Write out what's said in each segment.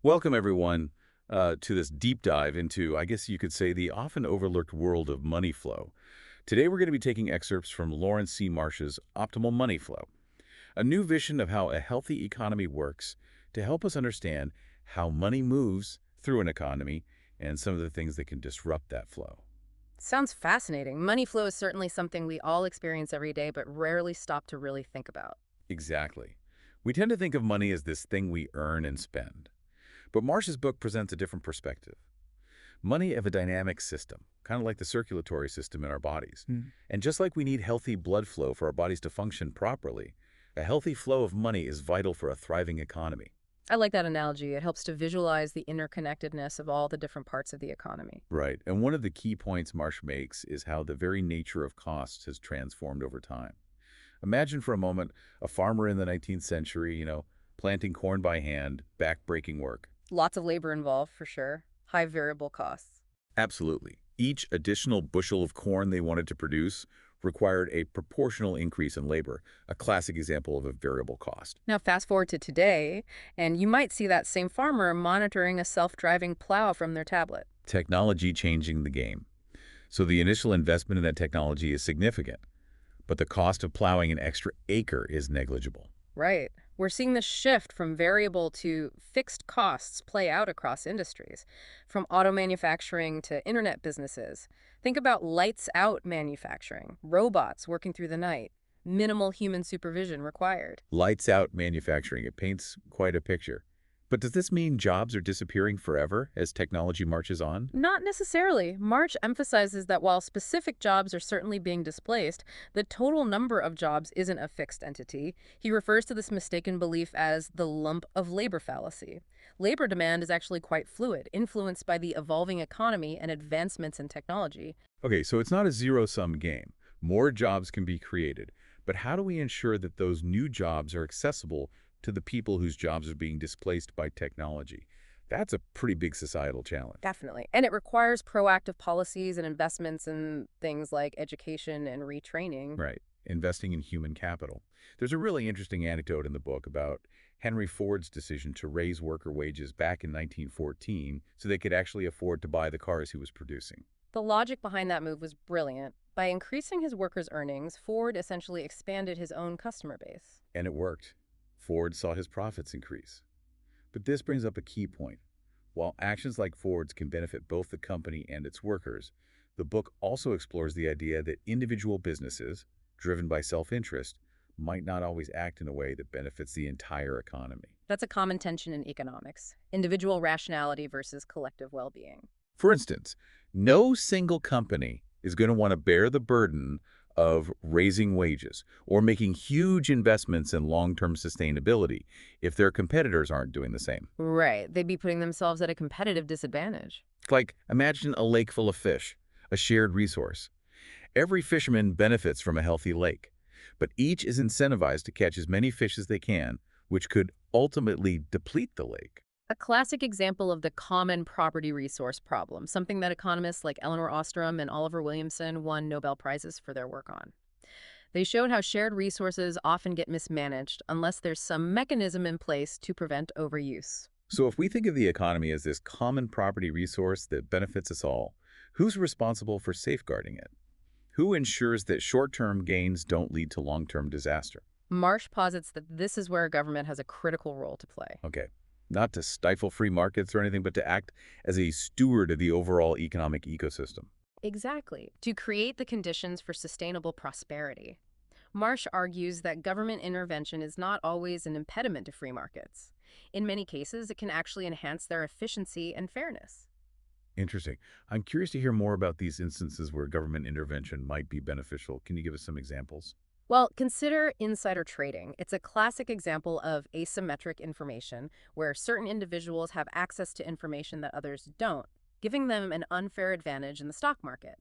Welcome, everyone, to this deep dive into, I guess you could say, the often overlooked world of money flow. Today, we're going to be taking excerpts from Lawrence C. Marsh's Optimal Money Flow, a new vision of how a healthy economy works to help us understand how money moves through an economy and some of the things that can disrupt that flow. Sounds fascinating. Money flow is certainly something we all experience every day, but rarely stop to really think about. Exactly. We tend to think of money as this thing we earn and spend. But Marsh's book presents a different perspective. Money of a dynamic system, kind of like the circulatory system in our bodies. Hmm. And just like we need healthy blood flow for our bodies to function properly, a healthy flow of money is vital for a thriving economy. I like that analogy. It helps to visualize the interconnectedness of all the different parts of the economy. Right. And one of the key points Marsh makes is how the very nature of costs has transformed over time. Imagine for a moment a farmer in the 19th century, planting corn by hand, back-breaking work. Lots of labor involved, for sure. High variable costs. Absolutely. Each additional bushel of corn they wanted to produce required a proportional increase in labor, a classic example of a variable cost. Now, fast forward to today, and you might see that same farmer monitoring a self-driving plow from their tablet. Technology changing the game. So the initial investment in that technology is significant, but the cost of plowing an extra acre is negligible. Right. We're seeing the shift from variable to fixed costs play out across industries, from auto manufacturing to internet businesses. Think about lights out manufacturing, robots working through the night, minimal human supervision required. Lights out manufacturing, it paints quite a picture. But does this mean jobs are disappearing forever as technology marches on? Not necessarily. March emphasizes that while specific jobs are certainly being displaced, the total number of jobs isn't a fixed entity. He refers to this mistaken belief as the lump of labor fallacy. Labor demand is actually quite fluid, influenced by the evolving economy and advancements in technology. Okay, so it's not a zero-sum game. More jobs can be created. But how do we ensure that those new jobs are accessible to the people whose jobs are being displaced by technology? That's a pretty big societal challenge. Definitely. And it requires proactive policies and investments in things like education and retraining. Right. Investing in human capital. There's a really interesting anecdote in the book about Henry Ford's decision to raise worker wages back in 1914 so they could actually afford to buy the cars he was producing. The logic behind that move was brilliant. By increasing his workers' earnings, Ford essentially expanded his own customer base. And it worked. Ford saw his profits increase. But this brings up a key point. While actions like Ford's can benefit both the company and its workers, the book also explores the idea that individual businesses, driven by self-interest, might not always act in a way that benefits the entire economy. That's a common tension in economics, individual rationality versus collective well-being. For instance, no single company is going to want to bear the burden of raising wages or making huge investments in long-term sustainability if their competitors aren't doing the same. Right. They'd be putting themselves at a competitive disadvantage. Like, imagine a lake full of fish, a shared resource. Every fisherman benefits from a healthy lake, but each is incentivized to catch as many fish as they can, which could ultimately deplete the lake. A classic example of the common property resource problem, something that economists like Eleanor Ostrom and Oliver Williamson won Nobel Prizes for their work on. They showed how shared resources often get mismanaged unless there's some mechanism in place to prevent overuse. So if we think of the economy as this common property resource that benefits us all, who's responsible for safeguarding it? Who ensures that short-term gains don't lead to long-term disaster? Marsh posits that this is where government has a critical role to play. Okay, not to stifle free markets or anything, but to act as a steward of the overall economic ecosystem. Exactly, to create the conditions for sustainable prosperity. Marsh argues that government intervention is not always an impediment to free markets. In many cases, it can actually enhance their efficiency and fairness. Interesting. I'm curious to hear more about these instances where government intervention might be beneficial. Can you give us some examples? Well, consider insider trading. It's a classic example of asymmetric information where certain individuals have access to information that others don't, giving them an unfair advantage in the stock market.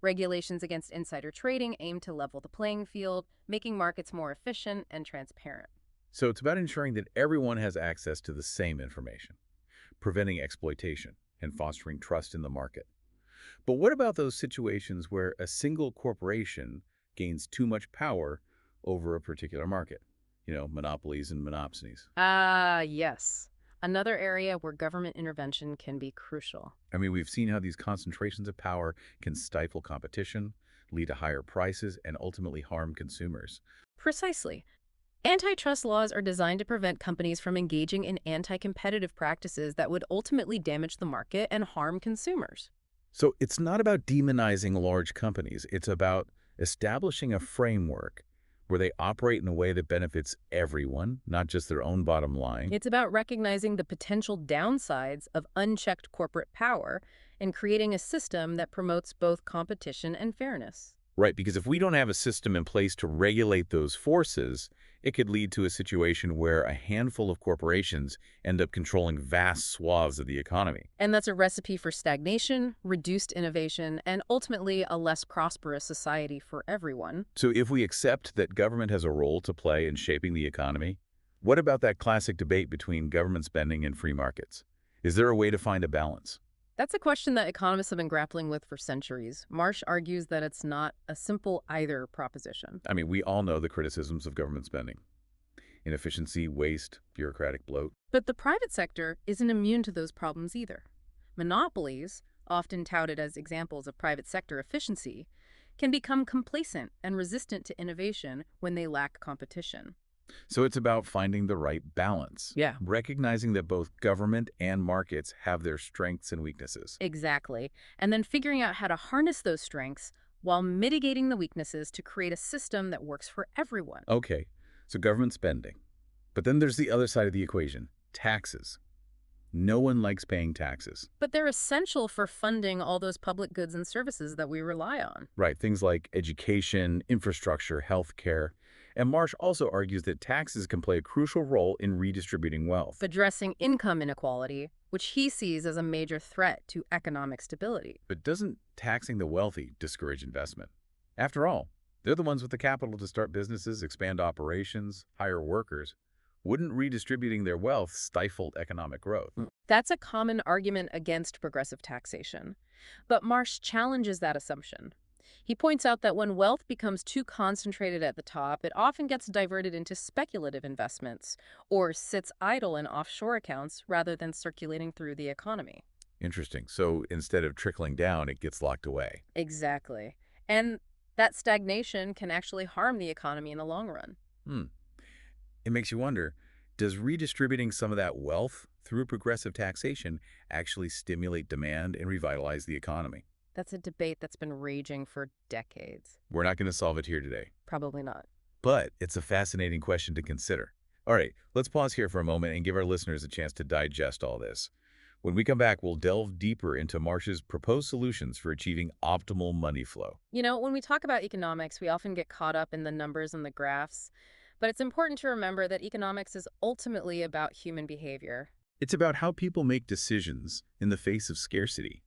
Regulations against insider trading aim to level the playing field, making markets more efficient and transparent. So it's about ensuring that everyone has access to the same information, preventing exploitation, and fostering trust in the market. But what about those situations where a single corporation gains too much power over a particular market? Monopolies and monopsonies. Yes. another area where government intervention can be crucial. I mean, we've seen how these concentrations of power can stifle competition, lead to higher prices, and ultimately harm consumers. Precisely. Antitrust laws are designed to prevent companies from engaging in anti-competitive practices that would ultimately damage the market and harm consumers. So it's not about demonizing large companies. It's about establishing a framework where they operate in a way that benefits everyone, not just their own bottom line. It's about recognizing the potential downsides of unchecked corporate power and creating a system that promotes both competition and fairness. Right, because if we don't have a system in place to regulate those forces, it could lead to a situation where a handful of corporations end up controlling vast swaths of the economy. And that's a recipe for stagnation, reduced innovation, and ultimately a less prosperous society for everyone. So if we accept that government has a role to play in shaping the economy, what about that classic debate between government spending and free markets? Is there a way to find a balance? That's a question that economists have been grappling with for centuries. Marsh argues that it's not a simple either proposition. I mean, we all know the criticisms of government spending. Inefficiency, waste, bureaucratic bloat. But the private sector isn't immune to those problems either. Monopolies, often touted as examples of private sector efficiency, can become complacent and resistant to innovation when they lack competition. So it's about finding the right balance, Yeah. recognizing that both government and markets have their strengths and weaknesses. Exactly. And then figuring out how to harness those strengths while mitigating the weaknesses to create a system that works for everyone. Okay, so government spending. But then there's the other side of the equation, taxes. No one likes paying taxes. But they're essential for funding all those public goods and services that we rely on. Right, things like education, infrastructure, healthcare. And Marsh also argues that taxes can play a crucial role in redistributing wealth. Addressing income inequality, which he sees as a major threat to economic stability. But doesn't taxing the wealthy discourage investment? After all, they're the ones with the capital to start businesses, expand operations, hire workers. Wouldn't redistributing their wealth stifle economic growth? That's a common argument against progressive taxation. But Marsh challenges that assumption. He points out that when wealth becomes too concentrated at the top, it often gets diverted into speculative investments or sits idle in offshore accounts rather than circulating through the economy. Interesting. So instead of trickling down, it gets locked away. Exactly. And that stagnation can actually harm the economy in the long run. Hmm. It makes you wonder, does redistributing some of that wealth through progressive taxation actually stimulate demand and revitalize the economy? That's a debate that's been raging for decades. We're not going to solve it here today, Probably not. but it's a fascinating question to consider. All right, let's pause here for a moment and give our listeners a chance to digest all this. When we come back, we'll delve deeper into Marsh's proposed solutions for achieving optimal money flow. You know, when we talk about economics, we often get caught up in the numbers and the graphs, but it's important to remember that economics is ultimately about human behavior. It's about how people make decisions in the face of scarcity,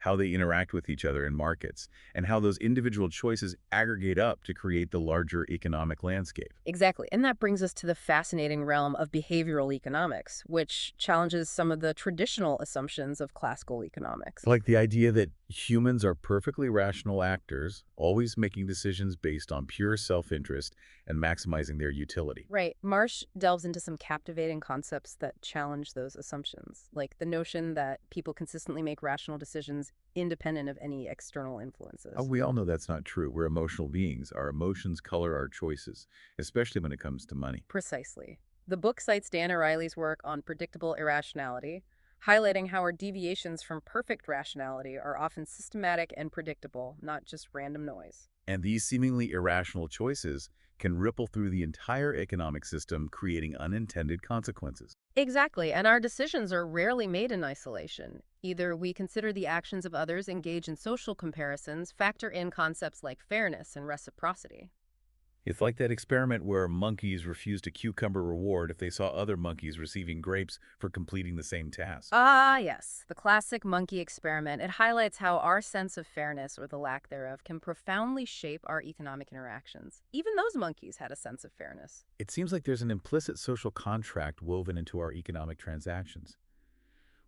how they interact with each other in markets, and how those individual choices aggregate up to create the larger economic landscape. Exactly. And that brings us to the fascinating realm of behavioral economics, which challenges some of the traditional assumptions of classical economics. Like the idea that humans are perfectly rational actors, always making decisions based on pure self-interest and maximizing their utility. Right. Marsh delves into some captivating concepts that challenge those assumptions, like the notion that people consistently make rational decisions independent of any external influences. Oh, we all know that's not true. We're emotional beings. Our emotions color our choices, especially when it comes to money. Precisely. The book cites Dan O'Reilly's work on predictable irrationality, highlighting how our deviations from perfect rationality are often systematic and predictable, not just random noise. And these seemingly irrational choices can ripple through the entire economic system, creating unintended consequences. Exactly, and our decisions are rarely made in isolation. Either we consider the actions of others, engage in social comparisons, factor in concepts like fairness and reciprocity. It's like that experiment where monkeys refused a cucumber reward if they saw other monkeys receiving grapes for completing the same task. Ah, yes, the classic monkey experiment. It highlights how our sense of fairness, or the lack thereof, can profoundly shape our economic interactions. Even those monkeys had a sense of fairness. It seems like there's an implicit social contract woven into our economic transactions.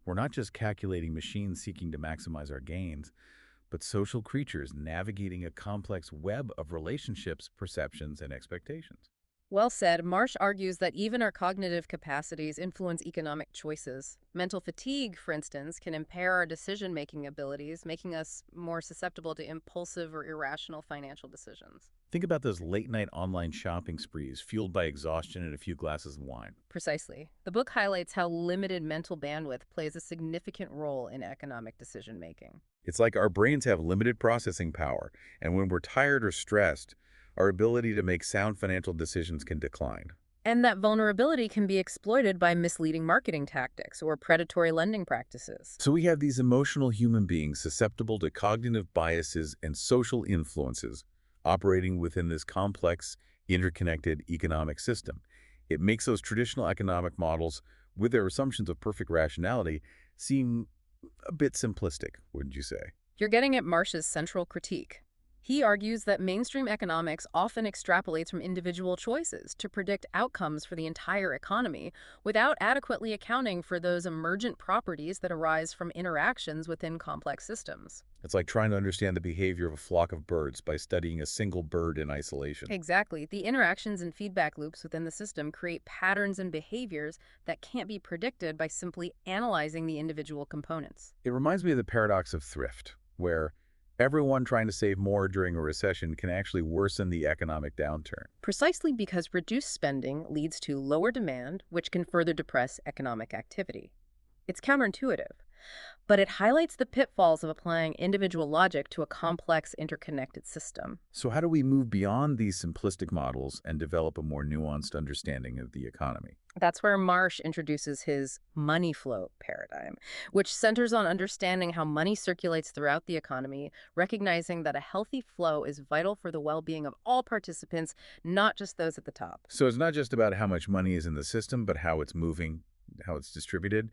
We're not just calculating machines seeking to maximize our gains, but social creatures navigating a complex web of relationships, perceptions, and expectations. Well said. Marsh argues that even our cognitive capacities influence economic choices. Mental fatigue, for instance, can impair our decision making abilities, making us more susceptible to impulsive or irrational financial decisions. Think about those late-night online shopping sprees fueled by exhaustion and a few glasses of wine. Precisely. The book highlights how limited mental bandwidth plays a significant role in economic decision making. It's like our brains have limited processing power, and when we're tired or stressed, our ability to make sound financial decisions can decline. And that vulnerability can be exploited by misleading marketing tactics or predatory lending practices. So we have these emotional human beings susceptible to cognitive biases and social influences operating within this complex, interconnected economic system. It makes those traditional economic models, with their assumptions of perfect rationality, seem a bit simplistic, wouldn't you say? You're getting at Marsh's central critique. He argues that mainstream economics often extrapolates from individual choices to predict outcomes for the entire economy without adequately accounting for those emergent properties that arise from interactions within complex systems. It's like trying to understand the behavior of a flock of birds by studying a single bird in isolation. Exactly. The interactions and feedback loops within the system create patterns and behaviors that can't be predicted by simply analyzing the individual components. It reminds me of the paradox of thrift, where everyone trying to save more during a recession can actually worsen the economic downturn. Precisely because reduced spending leads to lower demand, which can further depress economic activity. It's counterintuitive, but it highlights the pitfalls of applying individual logic to a complex, interconnected system. So how do we move beyond these simplistic models and develop a more nuanced understanding of the economy? That's where Marsh introduces his money flow paradigm, which centers on understanding how money circulates throughout the economy, recognizing that a healthy flow is vital for the well being of all participants, not just those at the top. So it's not just about how much money is in the system, but how it's moving, how it's distributed,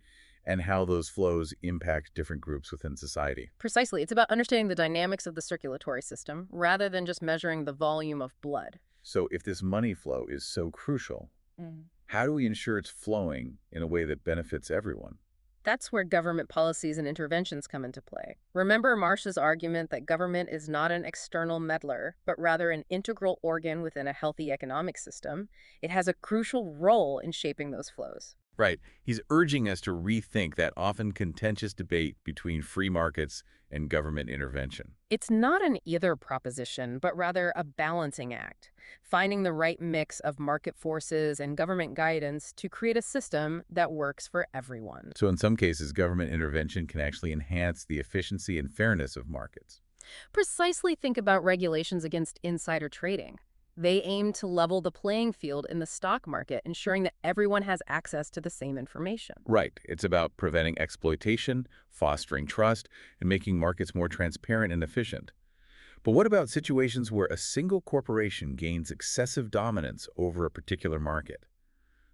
and how those flows impact different groups within society. Precisely. It's about understanding the dynamics of the circulatory system rather than just measuring the volume of blood. So if this money flow is so crucial, how do we ensure it's flowing in a way that benefits everyone? That's where government policies and interventions come into play. Remember Marsh's argument that government is not an external meddler, but rather an integral organ within a healthy economic system. It has a crucial role in shaping those flows. Right. He's urging us to rethink that often contentious debate between free markets and government intervention. It's not an either proposition, but rather a balancing act, finding the right mix of market forces and government guidance to create a system that works for everyone. So in some cases, government intervention can actually enhance the efficiency and fairness of markets. Precisely think about regulations against insider trading. They aim to level the playing field in the stock market, ensuring that everyone has access to the same information. Right. It's about preventing exploitation, fostering trust, and making markets more transparent and efficient. But what about situations where a single corporation gains excessive dominance over a particular market?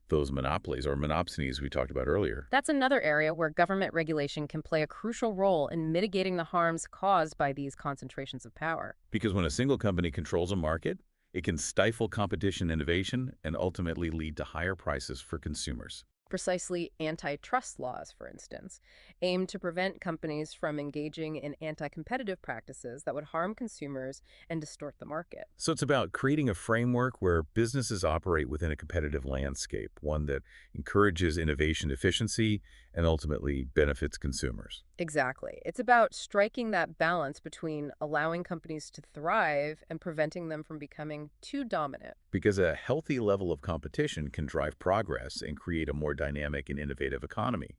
Those monopolies or monopsonies we talked about earlier. That's another area where government regulation can play a crucial role in mitigating the harms caused by these concentrations of power. Because when a single company controls a market, it can stifle competition innovation and ultimately lead to higher prices for consumers. Precisely antitrust laws, for instance, aim to prevent companies from engaging in anti-competitive practices that would harm consumers and distort the market. So it's about creating a framework where businesses operate within a competitive landscape, one that encourages innovation efficiency and ultimately benefits consumers. Exactly. It's about striking that balance between allowing companies to thrive and preventing them from becoming too dominant. Because a healthy level of competition can drive progress and create a more dynamic and innovative economy.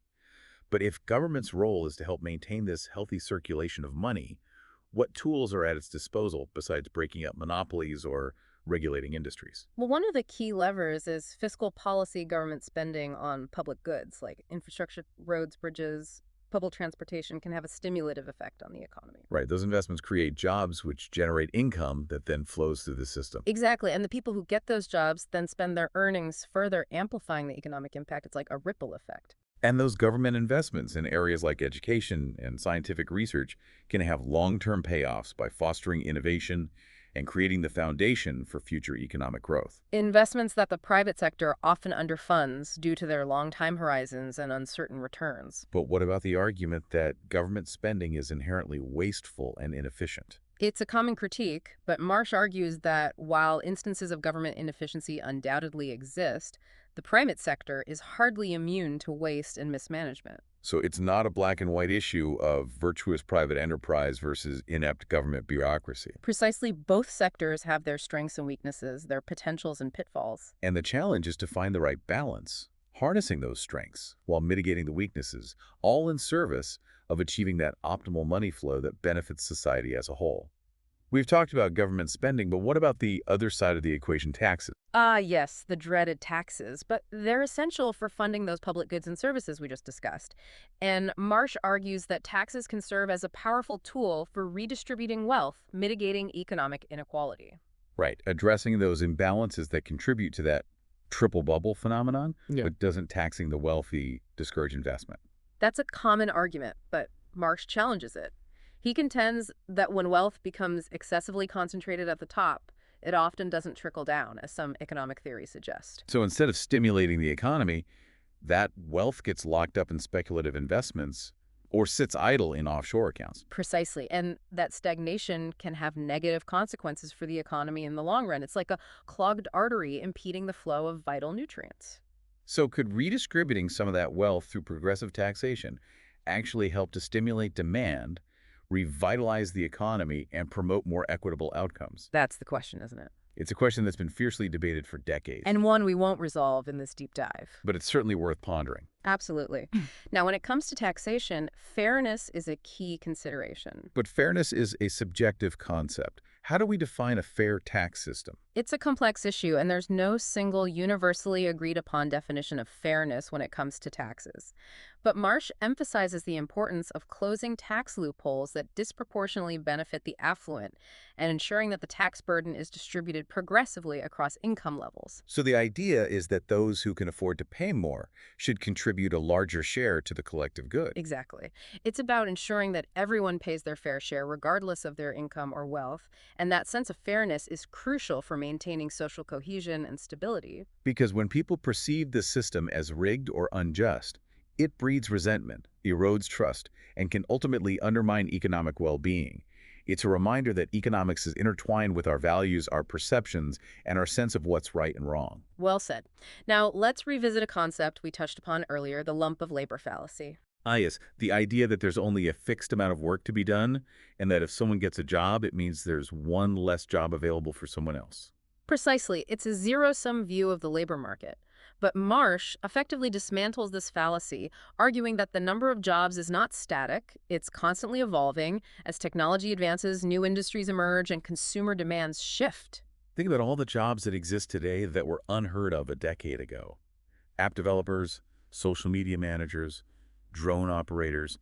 But if government's role is to help maintain this healthy circulation of money, what tools are at its disposal besides breaking up monopolies or regulating industries? Well, one of the key levers is fiscal policy government spending on public goods like infrastructure, roads, bridges. Public transportation can have a stimulative effect on the economy. Right, those investments create jobs which generate income that then flows through the system. Exactly. And the people who get those jobs then spend their earnings further amplifying the economic impact. It's like a ripple effect. And those government investments in areas like education and scientific research can have long-term payoffs by fostering innovation and creating the foundation for future economic growth. Investments that the private sector often underfunds due to their long time horizons and uncertain returns. But what about the argument that government spending is inherently wasteful and inefficient? It's a common critique, but Marsh argues that while instances of government inefficiency undoubtedly exist, the private sector is hardly immune to waste and mismanagement. So it's not a black and white issue of virtuous private enterprise versus inept government bureaucracy. Precisely, both sectors have their strengths and weaknesses, their potentials and pitfalls. And the challenge is to find the right balance, harnessing those strengths while mitigating the weaknesses, all in service of achieving that optimal money flow that benefits society as a whole. We've talked about government spending, but what about the other side of the equation, taxes? Ah, yes, the dreaded taxes, but they're essential for funding those public goods and services we just discussed. And Marsh argues that taxes can serve as a powerful tool for redistributing wealth, mitigating economic inequality. Right, addressing those imbalances that contribute to that triple bubble phenomenon, Yeah. but doesn't taxing the wealthy discourage investment. That's a common argument, but Marsh challenges it. He contends that when wealth becomes excessively concentrated at the top, it often doesn't trickle down, as some economic theories suggest. So instead of stimulating the economy, that wealth gets locked up in speculative investments or sits idle in offshore accounts. Precisely. And that stagnation can have negative consequences for the economy in the long run. It's like a clogged artery impeding the flow of vital nutrients. So could redistributing some of that wealth through progressive taxation actually help to stimulate demand, revitalize the economy, and promote more equitable outcomes? That's the question, isn't it? It's a question that's been fiercely debated for decades, And one we won't resolve in this deep dive. but it's certainly worth pondering. Absolutely. Now, when it comes to taxation, fairness is a key consideration. But fairness is a subjective concept. How do we define a fair tax system? It's a complex issue, and there's no single universally agreed upon definition of fairness when it comes to taxes. But Marsh emphasizes the importance of closing tax loopholes that disproportionately benefit the affluent and ensuring that the tax burden is distributed progressively across income levels. So the idea is that those who can afford to pay more should contribute a larger share to the collective good. Exactly. It's about ensuring that everyone pays their fair share regardless of their income or wealth, and that sense of fairness is crucial for maintaining social cohesion and stability. Because when people perceive the system as rigged or unjust, it breeds resentment, erodes trust, and can ultimately undermine economic well-being. It's a reminder that economics is intertwined with our values, our perceptions, and our sense of what's right and wrong. Well said. Now, let's revisit a concept we touched upon earlier, the lump of labor fallacy. Ah, yes, the idea that there's only a fixed amount of work to be done, and that if someone gets a job, it means there's one less job available for someone else. Precisely, it's a zero-sum view of the labor market. But Marsh effectively dismantles this fallacy, arguing that the number of jobs is not static, it's constantly evolving. As technology advances, new industries emerge, and consumer demands shift. Think about all the jobs that exist today that were unheard of a decade ago. App developers, social media managers, drone operators,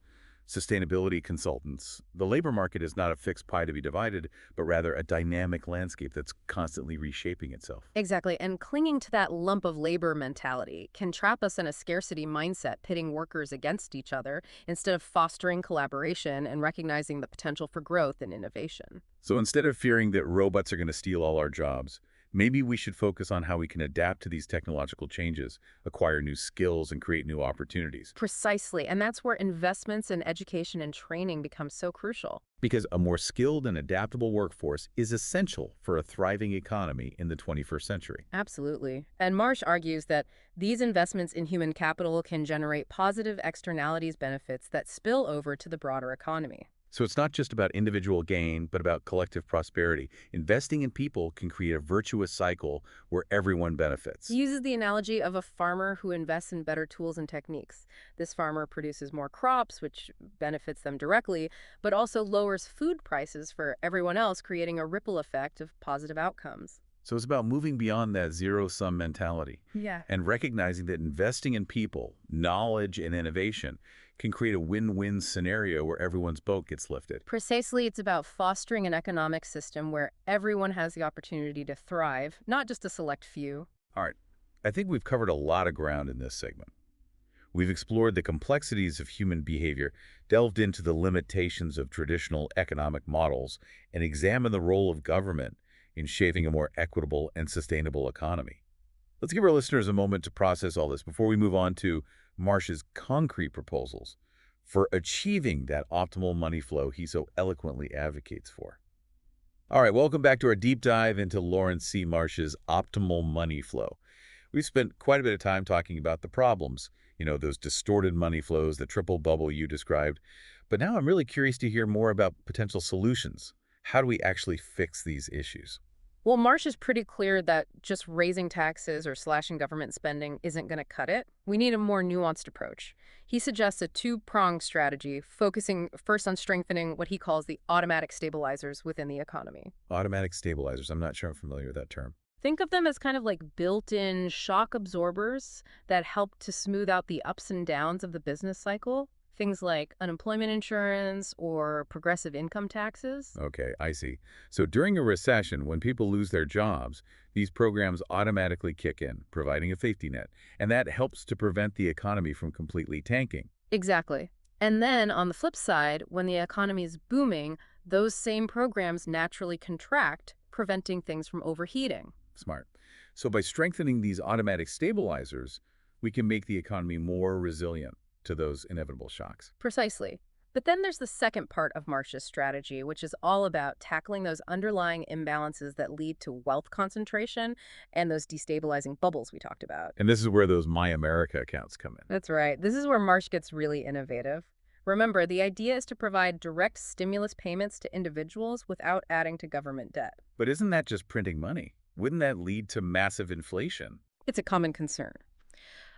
sustainability consultants. The labor market is not a fixed pie to be divided, but rather a dynamic landscape that's constantly reshaping itself. Exactly, and clinging to that lump of labor mentality can trap us in a scarcity mindset, pitting workers against each other instead of fostering collaboration and recognizing the potential for growth and innovation. So instead of fearing that robots are going to steal all our jobs, maybe we should focus on how we can adapt to these technological changes, acquire new skills, and create new opportunities. Precisely, and that's where investments in education and training become so crucial. Because a more skilled and adaptable workforce is essential for a thriving economy in the 21st century. Absolutely. And Marsh argues that these investments in human capital can generate positive externalities benefits that spill over to the broader economy. So it's not just about individual gain, but about collective prosperity. Investing in people can create a virtuous cycle where everyone benefits. He uses the analogy of a farmer who invests in better tools and techniques. This farmer produces more crops, which benefits them directly, but also lowers food prices for everyone else, creating a ripple effect of positive outcomes. So it's about moving beyond that zero-sum mentality Yeah. and recognizing that investing in people, knowledge, and innovation can create a win-win scenario where everyone's boat gets lifted. Precisely, it's about fostering an economic system where everyone has the opportunity to thrive, not just a select few. All right, I think we've covered a lot of ground in this segment. We've explored the complexities of human behavior, delved into the limitations of traditional economic models, and examined the role of government in shaping a more equitable and sustainable economy. Let's give our listeners a moment to process all this before we move on to Marsh's concrete proposals for achieving that optimal money flow he so eloquently advocates for. All right, welcome back to our deep dive into Lawrence C. Marsh's optimal money flow. We've spent quite a bit of time talking about the problems, those distorted money flows, the triple bubble you described. But now I'm really curious to hear more about potential solutions. How do we actually fix these issues? Well, Marsh is pretty clear that just raising taxes or slashing government spending isn't going to cut it. We need a more nuanced approach. He suggests a two-pronged strategy, focusing first on strengthening what he calls the automatic stabilizers within the economy. Automatic stabilizers. I'm not sure I'm familiar with that term. Think of them as kind of like built-in shock absorbers that help to smooth out the ups and downs of the business cycle. Things like unemployment insurance or progressive income taxes. Okay, I see. So during a recession, when people lose their jobs, these programs automatically kick in, providing a safety net. And that helps to prevent the economy from completely tanking. Exactly. And then on the flip side, when the economy is booming, those same programs naturally contract, preventing things from overheating. Smart. So by strengthening these automatic stabilizers, we can make the economy more resilient to those inevitable shocks. Precisely. But then there's the second part of Marsh's strategy, which is all about tackling those underlying imbalances that lead to wealth concentration and those destabilizing bubbles we talked about. And this is where those My America accounts come in. That's right. This is where Marsh gets really innovative. Remember, the idea is to provide direct stimulus payments to individuals without adding to government debt. But isn't that just printing money? Wouldn't that lead to massive inflation? It's a common concern.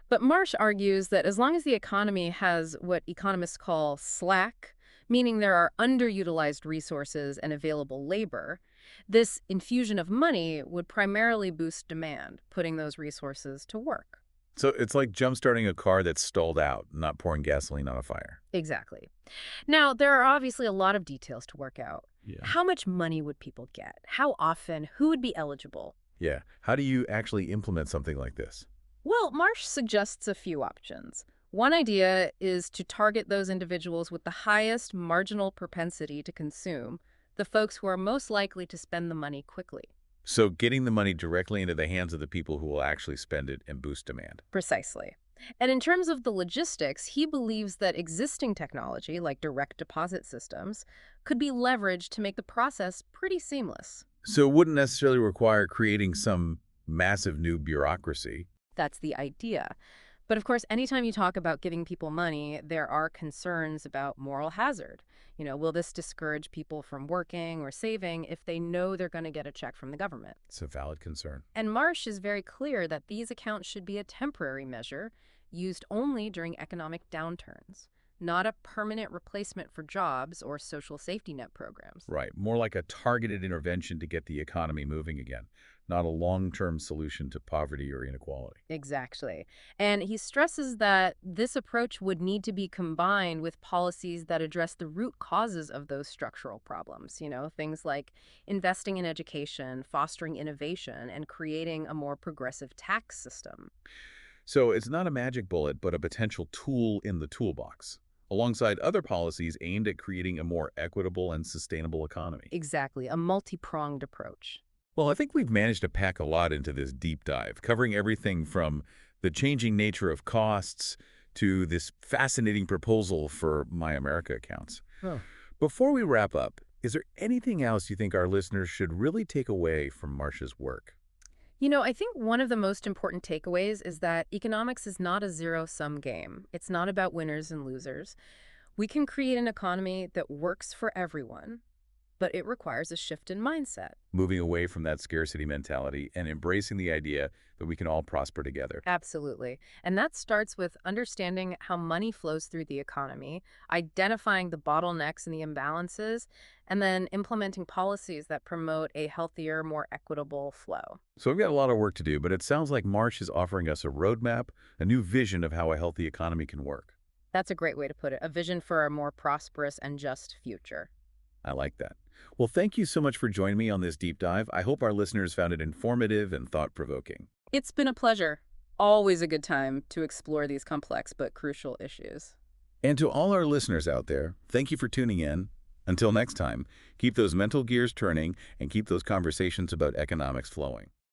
But Marsh argues that as long as the economy has what economists call slack, meaning there are underutilized resources and available labor, this infusion of money would primarily boost demand, putting those resources to work. So it's like jump-starting a car that's stalled out, not pouring gasoline on a fire. Exactly. Now, there are obviously a lot of details to work out. Yeah. How much money would people get? How often? Who would be eligible? Yeah. How do you actually implement something like this? Well, Marsh suggests a few options. One idea is to target those individuals with the highest marginal propensity to consume, the folks who are most likely to spend the money quickly. So getting the money directly into the hands of the people who will actually spend it and boost demand. Precisely. And in terms of the logistics, he believes that existing technology, like direct deposit systems, could be leveraged to make the process pretty seamless. So it wouldn't necessarily require creating some massive new bureaucracy. That's the idea. But of course, anytime you talk about giving people money, there are concerns about moral hazard. Will this discourage people from working or saving if they know they're going to get a check from the government? It's a valid concern. And Marsh is very clear that these accounts should be a temporary measure used only during economic downturns, not a permanent replacement for jobs or social safety net programs. Right. More like a targeted intervention to get the economy moving again, not a long-term solution to poverty or inequality. Exactly. And he stresses that this approach would need to be combined with policies that address the root causes of those structural problems, things like investing in education, fostering innovation, and creating a more progressive tax system. So it's not a magic bullet, but a potential tool in the toolbox, alongside other policies aimed at creating a more equitable and sustainable economy. Exactly, a multi-pronged approach. Well, I think we've managed to pack a lot into this deep dive, covering everything from the changing nature of costs to this fascinating proposal for My America accounts. Oh. Before we wrap up, is there anything else you think our listeners should really take away from Marsh's work? I think one of the most important takeaways is that economics is not a zero-sum game. It's not about winners and losers. We can create an economy that works for everyone, but it requires a shift in mindset. Moving away from that scarcity mentality and embracing the idea that we can all prosper together. Absolutely. And that starts with understanding how money flows through the economy, identifying the bottlenecks and the imbalances, and then implementing policies that promote a healthier, more equitable flow. So we've got a lot of work to do, but it sounds like Marsh is offering us a roadmap, a new vision of how a healthy economy can work. That's a great way to put it, a vision for a more prosperous and just future. I like that. Well, thank you so much for joining me on this deep dive. I hope our listeners found it informative and thought-provoking. It's been a pleasure. Always a good time to explore these complex but crucial issues. And to all our listeners out there, thank you for tuning in. Until next time, keep those mental gears turning and keep those conversations about economics flowing.